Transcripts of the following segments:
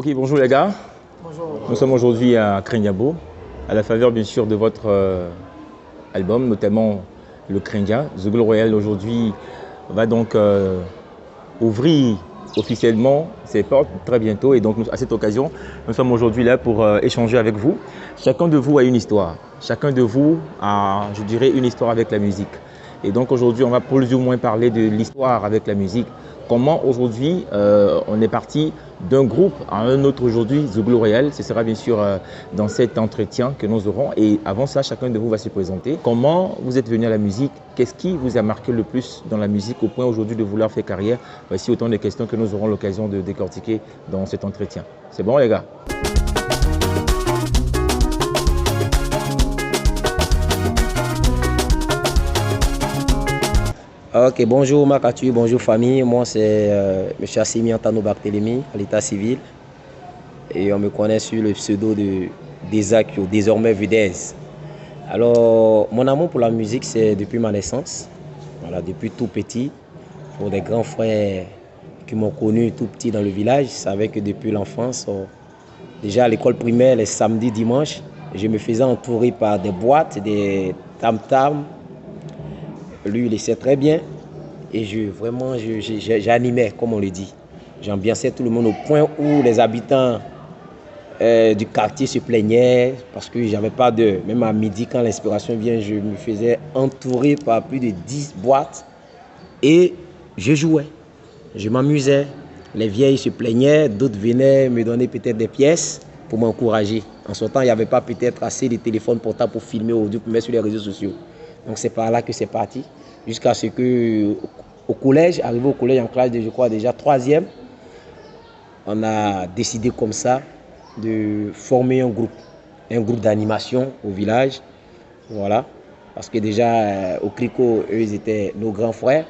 Ok, bonjour les gars. Bonjour. Nous sommes aujourd'hui à Krendiabo, à la faveur bien sûr de votre album, notamment le Krendia. Zouglou Royal aujourd'hui va donc ouvrir officiellement ses portes très bientôt et donc à cette occasion, nous sommes aujourd'hui là pour échanger avec vous. Chacun de vous a une histoire. Chacun de vous a, je dirais, une histoire avec la musique. Et donc aujourd'hui, on va plus ou moins parler de l'histoire avec la musique. Comment aujourd'hui on est parti d'un groupe à un autre aujourd'hui, Zouglou Royal. Ce sera bien sûr dans cet entretien que nous aurons. Et avant ça, chacun de vous va se présenter. Comment vous êtes venu à la musique? Qu'est-ce qui vous a marqué le plus dans la musique au point aujourd'hui de vouloir faire carrière? Voici autant de questions que nous aurons l'occasion de décortiquer dans cet entretien. C'est bon les gars? Ok, bonjour Makatu, bonjour famille. Moi c'est M. Assimi Antano Barthélémy à l'état civil. Et on me connaît sur le pseudo de Desakio, désormais Videz. Alors, mon amour pour la musique, c'est depuis ma naissance. Voilà, depuis tout petit. Pour des grands frères qui m'ont connu tout petit dans le village, je savais que depuis l'enfance, déjà à l'école primaire, les samedis, dimanches, je me faisais entourer par des boîtes, des tam-tams. Lui, il le sait très bien. Et j'animais, comme on le dit. J'ambiançais tout le monde au point où les habitants du quartier se plaignaient parce que j'avais pas d'heure. Même à midi, quand l'inspiration vient, je me faisais entourer par plus de 10 boîtes et je jouais. Je m'amusais. Les vieilles se plaignaient, d'autres venaient me donner peut-être des pièces pour m'encourager. En ce temps, il n'y avait pas peut-être assez de téléphones portables pour filmer ou pour mettre sur les réseaux sociaux. Donc c'est par là que c'est parti. Jusqu'à ce que, au collège, arrivé au collège en classe de, je crois, déjà 3e, on a décidé comme ça de former un groupe d'animation au village. Voilà. Parce que déjà, au CRICO, eux, ils étaient nos grands frères.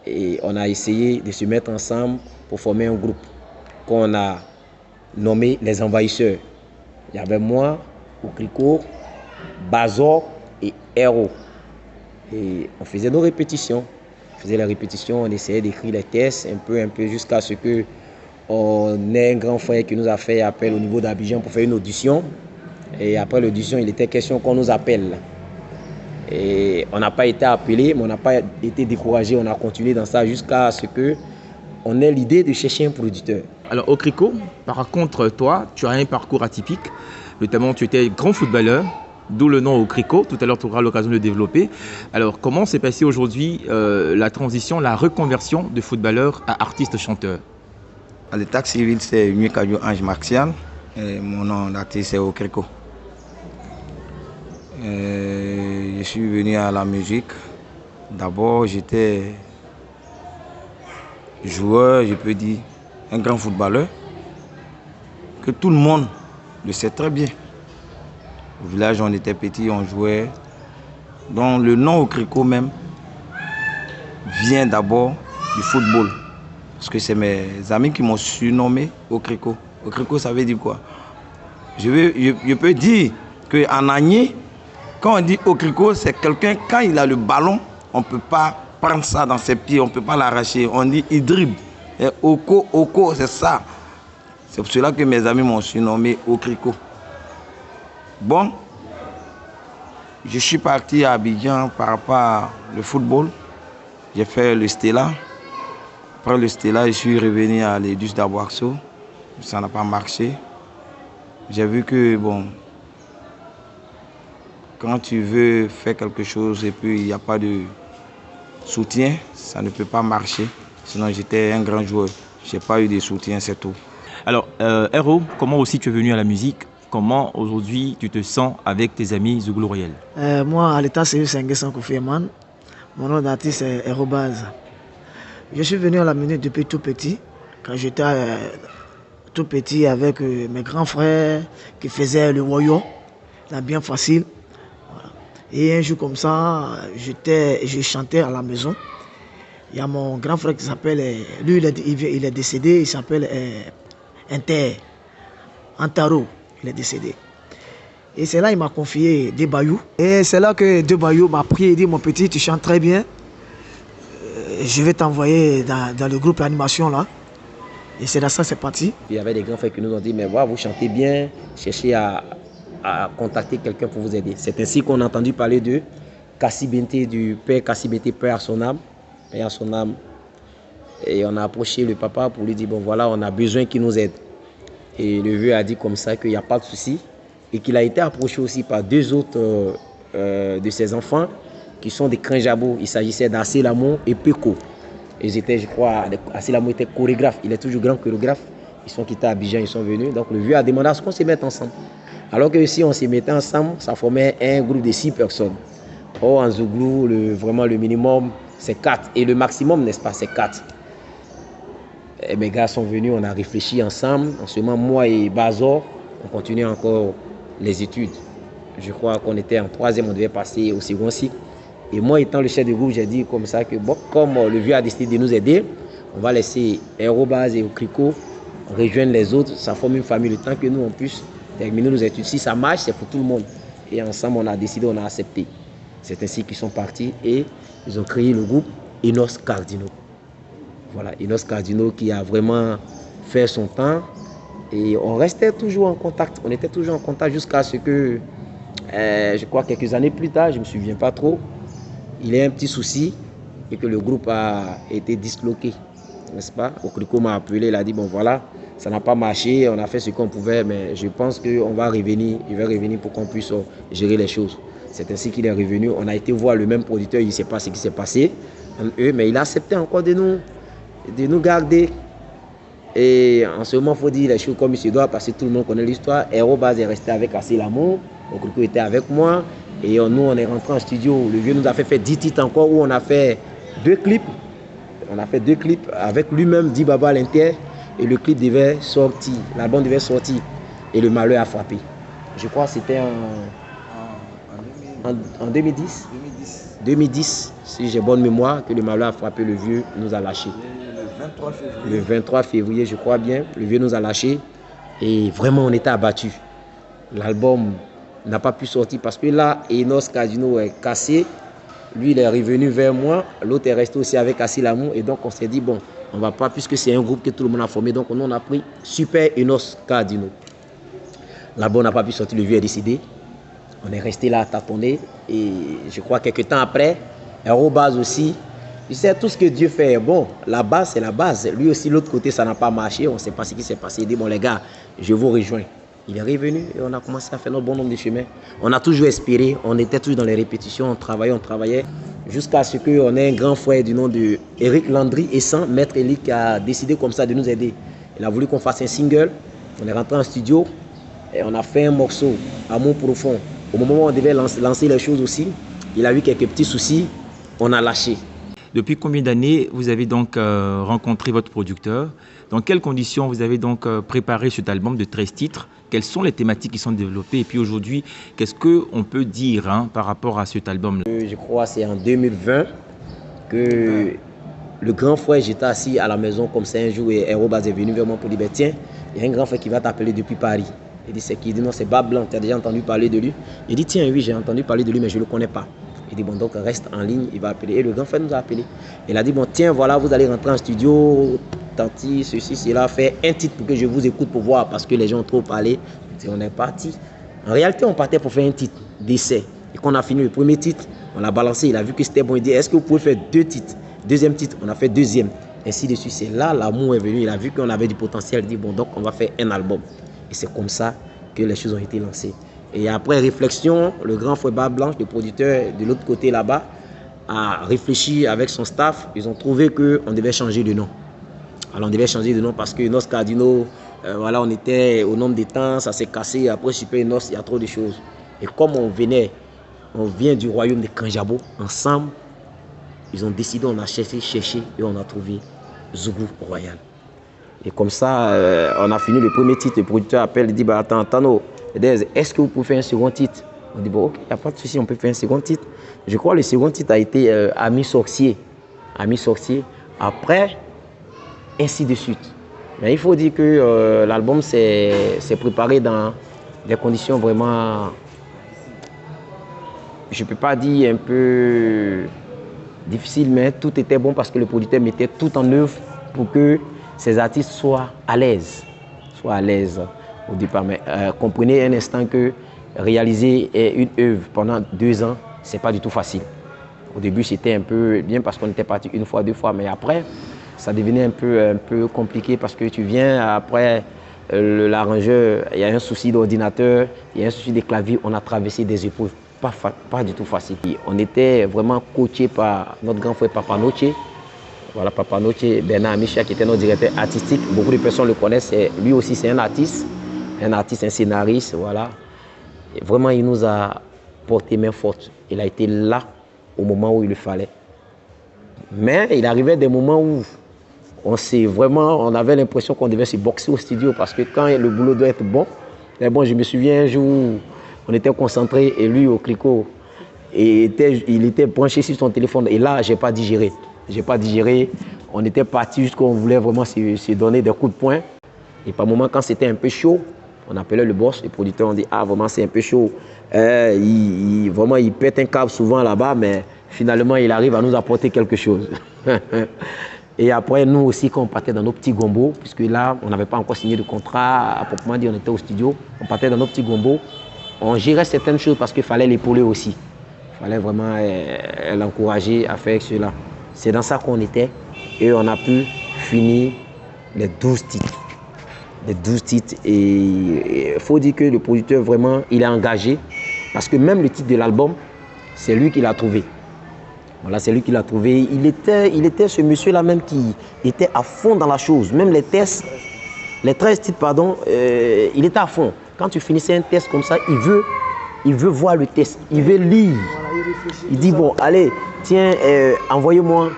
Et on a essayé de se mettre ensemble pour former un groupe qu'on a nommé les Envahisseurs. Il y avait moi, au CRICO, Bazor et Héros. Et on faisait nos répétitions. On faisait les répétitions, on essayait d'écrire les tests un peu jusqu'à ce que on ait un grand frère qui nous a fait appel au niveau d'Abidjan pour faire une audition. Et après l'audition, il était question qu'on nous appelle. Et on n'a pas été appelé, mais on n'a pas été découragé. On a continué dans ça jusqu'à ce qu'on ait l'idée de chercher un producteur. Alors au CRICO, par contre, toi, tu as un parcours atypique. Notamment, tu étais grand footballeur. D'où le nom au CRICO, tout à l'heure tu auras l'occasion de développer. Alors comment s'est passée aujourd'hui la transition, la reconversion de footballeur à artiste-chanteur? À l'état civil, c'est Mikadio Ange Martial et mon nom d'artiste c'est au CRICO. Je suis venu à la musique. D'abord j'étais joueur, je peux dire, un grand footballeur, que tout le monde le sait très bien. Au village, on était petits, on jouait. Donc le nom au CRICO même vient d'abord du football. Parce que c'est mes amis qui m'ont surnommé au CRICO. Au CRICO, ça veut dire quoi? Je peux dire qu'en Agné, quand on dit au CRICO, c'est quelqu'un, quand il a le ballon, on ne peut pas prendre ça dans ses pieds, on ne peut pas l'arracher. On dit il dribble. Et Oko, c'est ça. C'est pour cela que mes amis m'ont surnommé au CRICO. Bon, je suis parti à Abidjan par rapport au football. J'ai fait le Stella. Après le Stella, je suis revenu à l'Edus d'Aboakso. Ça n'a pas marché. J'ai vu que, bon, quand tu veux faire quelque chose et puis il n'y a pas de soutien, ça ne peut pas marcher. Sinon, j'étais un grand joueur. Je n'ai pas eu de soutien, c'est tout. Alors, Héros, comment aussi tu es venu à la musique? Comment aujourd'hui tu te sens avec tes amis Zouglou Royal? Moi, à l'état civil, c'est Nguessan Koufieman. Mon nom d'artiste est Aérobase. Je suis venu à la musique depuis tout petit. Quand j'étais tout petit avec mes grands frères qui faisaient le royo, c'est bien facile. Voilà. Et un jour comme ça, je chantais à la maison. Il y a mon grand frère qui s'appelle, lui il est décédé, il s'appelle Antaro. Il est décédé. Et c'est là qu'il m'a confié Debayou. Et c'est là que Debayou m'a pris et dit, mon petit, tu chantes très bien. Je vais t'envoyer dans le groupe d'animation là. Et c'est dans ça c'est parti. Il y avait des grands frères qui nous ont dit, mais voilà, vous chantez bien, cherchez à contacter quelqu'un pour vous aider. C'est ainsi qu'on a entendu parler de Kassi Bente, du père Kassi Bente, père à son âme. Père à son âme. Et on a approché le papa pour lui dire, bon voilà, on a besoin qu'il nous aide. Et le vieux a dit comme ça qu'il n'y a pas de souci. Et qu'il a été approché aussi par deux autres de ses enfants qui sont des Krinjabo. Il s'agissait d'Asselamon et Peko. Ils étaient, je crois, Asselamon était chorégraphe. Il est toujours grand chorégraphe. Ils sont quittés à Abidjan, ils sont venus. Donc le vieux a demandé à ce qu'on se mette ensemble. Alors que si on se mettait ensemble, ça formait un groupe de 6 personnes. Or, en Zouglou, vraiment le minimum, c'est 4. Et le maximum, n'est-ce pas, c'est 4. Et mes gars sont venus, on a réfléchi ensemble. En ce moment, moi et Bazor, on continuait encore les études. Je crois qu'on était en 3e, on devait passer au 2e cycle. Et moi, étant le chef de groupe, j'ai dit comme ça que bon, comme le vieux a décidé de nous aider, on va laisser Aérobase et Okriko rejoindre les autres. Ça forme une famille, le temps que nous, on puisse terminer nos études. Si ça marche, c'est pour tout le monde. Et ensemble, on a décidé, on a accepté. C'est ainsi qu'ils sont partis et ils ont créé le groupe Enos Cardino. Voilà, Enos Cardino qui a vraiment fait son temps. Et on restait toujours en contact. On était toujours en contact jusqu'à ce que, je crois quelques années plus tard, je ne me souviens pas trop, il y a un petit souci et que le groupe a été disloqué, n'est-ce pas? Okriko m'a appelé, il a dit, bon voilà, ça n'a pas marché, on a fait ce qu'on pouvait, mais je pense qu'on va revenir, il va revenir pour qu'on puisse gérer les choses. C'est ainsi qu'il est revenu, on a été voir le même producteur, il ne sait pas ce qui s'est passé, mais il a accepté encore de nous garder. Et en ce moment, il faut dire les choses comme il se doit, parce que tout le monde connaît l'histoire. Aérobase est resté avec Asselamon, Okriko était avec moi. Et nous, on est rentré en studio. Le vieux nous a fait 10 titres encore, où on a fait 2 clips. On a fait 2 clips avec lui-même, Di Baba à l'intérieur. Et le clip devait sortir, l'album devait sortir. Et le malheur a frappé. Je crois que c'était en 2010. 2010, si j'ai bonne mémoire, que le malheur a frappé, le vieux nous a lâchés. Le 23 février, je crois bien, le vieux nous a lâchés. Et vraiment, on était abattus. L'album n'a pas pu sortir parce que là, Enos Cardino est cassé. Lui, il est revenu vers moi. L'autre est resté aussi avec Asselamon. Et donc, on s'est dit, bon, on va pas, puisque c'est un groupe que tout le monde a formé. Donc, on a pris Super Enos Cardino. L'album n'a pas pu sortir, le vieux est décidé. On est resté là à tâtonner. Et je crois quelques temps après, Aérobase aussi. Tu sais, tout ce que Dieu fait, bon, la base, c'est la base. Lui aussi, l'autre côté, ça n'a pas marché. On ne sait pas ce qui s'est passé. Il dit, bon, les gars, je vous rejoins. Il est revenu et on a commencé à faire notre bon nombre de chemins. On a toujours espéré, on était toujours dans les répétitions, on travaillait, jusqu'à ce qu'on ait un grand frère du nom de Eric Landry et sans Maître Eli qui a décidé comme ça de nous aider. Il a voulu qu'on fasse un single, on est rentré en studio et on a fait un morceau, Amour profond. Au moment où on devait lancer les choses aussi, il a eu quelques petits soucis, on a lâché. Depuis combien d'années vous avez donc rencontré votre producteur? Dans quelles conditions vous avez donc préparé cet album de 13 titres? Quelles sont les thématiques qui sont développées? Et puis aujourd'hui, qu'est-ce qu'on peut dire par rapport à cet album? Je crois que c'est en 2020 que le grand frère, j'étais assis à la maison comme ça un jour et Aérobase est venu vers moi pour dire, tiens, il y a un grand frère qui va t'appeler depuis Paris. Il dit, c'est qui? Il dit, non, c'est Bab Blanc, tu as déjà entendu parler de lui? Il dit, tiens, oui, j'ai entendu parler de lui, mais je ne le connais pas. Il dit, bon, donc reste en ligne, il va appeler. Et le grand frère nous a appelé. Il a dit, bon, tiens, voilà, vous allez rentrer en studio, tanti, ceci, cela, faire un titre pour que je vous écoute pour voir, parce que les gens ont trop parlé. Et on est parti. En réalité, on partait pour faire un titre d'essai. Et quand on a fini le premier titre, on l'a balancé, il a vu que c'était bon, il dit, est-ce que vous pouvez faire 2 titres? Deuxième titre, on a fait deuxième. Ainsi de suite, c'est là, l'amour est venu, il a vu qu'on avait du potentiel, il dit, bon, donc on va faire un album. Et c'est comme ça que les choses ont été lancées. Et après réflexion, le grand frère Bab Blanche, le producteur de l'autre côté là-bas, a réfléchi avec son staff. Ils ont trouvé qu'on devait changer de nom. Alors on devait changer de nom parce que Enos Cardino, voilà, on était au nombre de temps, ça s'est cassé. Après Super Enos, il y a trop de choses. Et comme on vient du royaume de Krinjabo, ensemble, ils ont décidé, on a cherché et on a trouvé Zouglou Royal. Et comme ça, on a fini le premier titre. Le producteur appelle, il dit, bah, attends, Tano, est-ce que vous pouvez faire un second titre? On dit, bon, ok, il n'y a pas de souci, on peut faire un second titre. Je crois que le second titre a été Ami Sorcier. Ami Sorcier. Après, ainsi de suite. Mais il faut dire que l'album s'est préparé dans des conditions vraiment, je ne peux pas dire un peu difficiles, mais tout était bon parce que le producteur mettait tout en œuvre pour que ces artistes soient à l'aise. Soient à l'aise au départ. Mais comprenez un instant que réaliser une œuvre pendant 2 ans, c'est pas du tout facile. Au début, c'était un peu bien parce qu'on était parti 1 fois, 2 fois, mais après, ça devenait un peu compliqué parce que tu viens après l'arrangeur, il y a un souci d'ordinateur, il y a un souci des claviers, on a traversé des épreuves pas du tout facile. On était vraiment coaché par notre grand frère Papa Noche. Voilà, Papa Noche, Bernard Amicha, qui était notre directeur artistique. Beaucoup de personnes le connaissent. Lui aussi, c'est un artiste, un scénariste. Voilà. Et vraiment, il nous a porté main forte. Il a été là au moment où il le fallait. Mais il arrivait des moments où on avait l'impression qu'on devait se boxer au studio parce que quand le boulot doit être bon, mais bon, je me souviens un jour où on était concentré et lui au Clico, il était branché sur son téléphone et là, je n'ai pas digéré. On était parti jusqu'on voulait vraiment se donner des coups de poing. Et par moment, quand c'était un peu chaud, on appelait le boss, le producteur, on dit « Ah, vraiment, c'est un peu chaud. » Vraiment, il pète un câble souvent là-bas, mais finalement, il arrive à nous apporter quelque chose. Et après, nous aussi, quand on partait dans nos petits gombos, puisque là, on n'avait pas encore signé de contrat, à proprement dit, on était au studio, on partait dans nos petits gombos, on gérait certaines choses parce qu'il fallait l'épauler aussi. Il fallait vraiment l'encourager à faire cela. C'est dans ça qu'on était et on a pu finir les 12 titres. Les 12 titres. Et il faut dire que le producteur, vraiment, il est engagé parce que même le titre de l'album, c'est lui qui l'a trouvé. Voilà, c'est lui qui l'a trouvé. Il était ce monsieur-là même qui était à fond dans la chose. Même les tests, les 13 titres, pardon, il était à fond. Quand tu finissais un test comme ça, il veut voir le test, il veut lire. Il dit, bon, allez, tiens, envoyez-moi.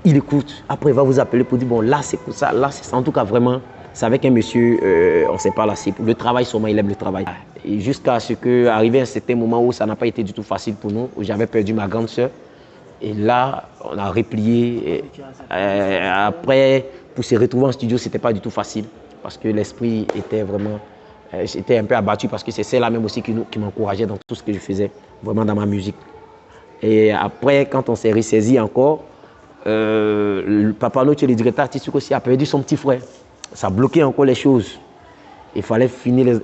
Il écoute. Après, il va vous appeler pour dire, bon, là, c'est pour ça, là, c'est ça. En tout cas, vraiment, c'est avec un monsieur, on ne sait pas là, c'est le travail, sûrement, il aime le travail. Et jusqu'à ce qu'arrivé un certain moment où ça n'a pas été du tout facile pour nous, où j'avais perdu ma grande sœur. Et là, on a replié. Après, pour se retrouver en studio, ce n'était pas du tout facile. Parce que l'esprit était vraiment... J'étais un peu abattu parce que c'est celle-là même aussi qui m'encourageait dans tout ce que je faisais, vraiment dans ma musique. Et après, quand on s'est ressaisi encore, le Papa Noche, le directeur artistique aussi, a perdu son petit frère. Ça bloquait encore les choses. Il fallait finir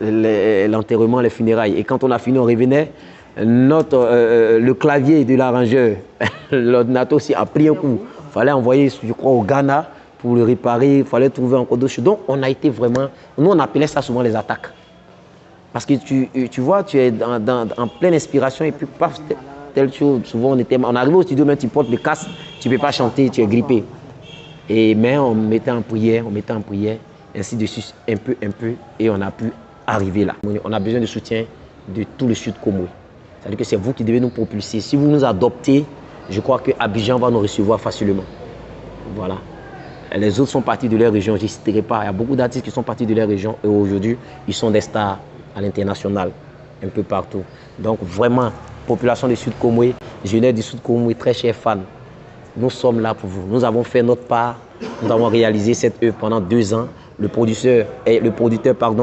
l'enterrement, les funérailles. Et quand on a fini, on revenait. Le clavier de l'arrangeur, l'ordinateur aussi a pris un coup. Il fallait envoyer, je crois, au Ghana pour le réparer. Il fallait trouver encore d'autres choses. Donc, on a été vraiment... Nous, on appelait ça souvent les attaques. Parce que tu vois, tu es en pleine inspiration et puis, paf, telle chose. Souvent, on arrive au studio, même tu portes le casque, tu ne peux pas chanter, tu es grippé. Mais on mettait en prière, ainsi de suite, un peu, et on a pu arriver là. On a besoin de soutien de tout le Sud Comoé. C'est-à-dire que c'est vous qui devez nous propulser. Si vous nous adoptez, je crois que Abidjan va nous recevoir facilement. Voilà. Les autres sont partis de leur région, je ne citerai pas. Il y a beaucoup d'artistes qui sont partis de leur région et aujourd'hui, ils sont des stars à l'international, un peu partout. Donc vraiment, population du Sud Comoé, jeunesse du Sud Comoé, très chers fans, nous sommes là pour vous. Nous avons fait notre part, nous avons réalisé cette œuvre pendant 2 ans. Le producteur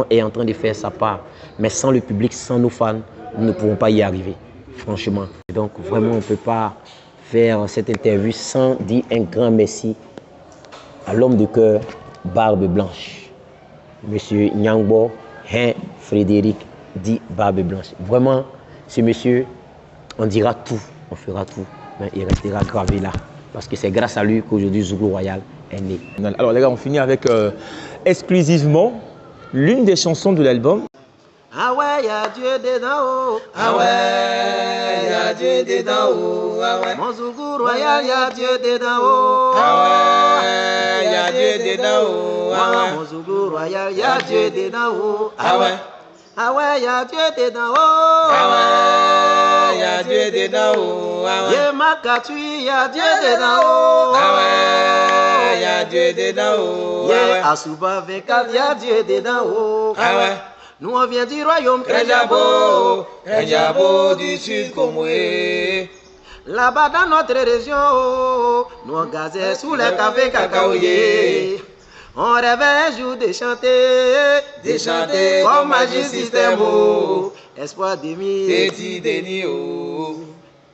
est en train de faire sa part. Mais sans le public, sans nos fans, nous ne pouvons pas y arriver, franchement. Donc vraiment, on ne peut pas faire cette interview sans dire un grand merci à l'homme de cœur, Barbe Blanche. Monsieur Nyangbo Hein Frédéric dit Barbe Blanche. Vraiment, ce monsieur, on dira tout, on fera tout, mais il restera gravé là. Parce que c'est grâce à lui qu'aujourd'hui Zouglou Royal est né. Alors les gars, on finit avec exclusivement l'une des chansons de l'album. Ah ouais, y'a Dieu dedans. Ah ouais, y'a Dieu dedans. Ah ouais. Mon Zouglou Royal, y'a Dieu dedans. Ah ouais, y'a Dieu dedans. Ah ouais. Mon Zouglou Royal, y'a Dieu dedans. Ah ouais. Ah ouais, y'a Dieu dedans. Ah ouais, y'a Dieu dedans. Ah ouais. Y'a Makatui, y'a Dieu dedans. Ah ouais, y'a Dieu dedans. Y'a Asuba Vekal, y'a Dieu dedans. Ah ouais. Nous on vient du royaume Krenjabo, Krenjabo du Sud Comoé. Là-bas dans notre région, nous on gazait sous les cafés cacaoyers. On rêvait un jour de chanter comme Magic System, espoir demi, Petit Denio.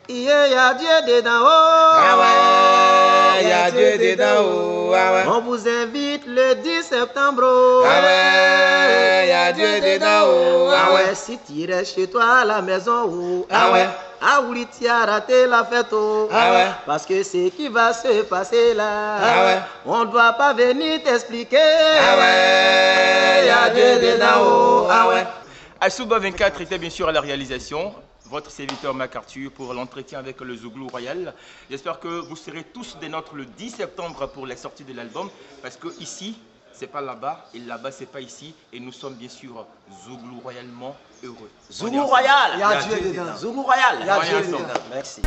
Y'a Dieu dedans. Ah ouais, y'a Dieu dedans. Ah ouais. On vous invite le 10 septembre. Ah ouais, y a Dieu dedans. Oh. Ah ouais, si tu restes chez toi à la maison. Oh. Ah ouais. Ah oui, tu as raté la fête. Oh. Ah ouais. Parce que ce qui va se passer là, Ah ouais. on ne doit pas venir t'expliquer. Ah ouais, y a Dieu dedans. Oh. Ah ouais. Assouba 24 était bien sûr à la réalisation. Votre serviteur MacArthur pour l'entretien avec le Zouglou Royal. J'espère que vous serez tous des nôtres le 10 septembre pour la sortie de l'album. Parce que ici, c'est pas là-bas et là-bas, c'est pas ici. Et nous sommes bien sûr Zouglou royalement heureux. Zouglou Royal. Il y a Dieu dedans. Zouglou Royal. Il y a Dieu dedans. Merci.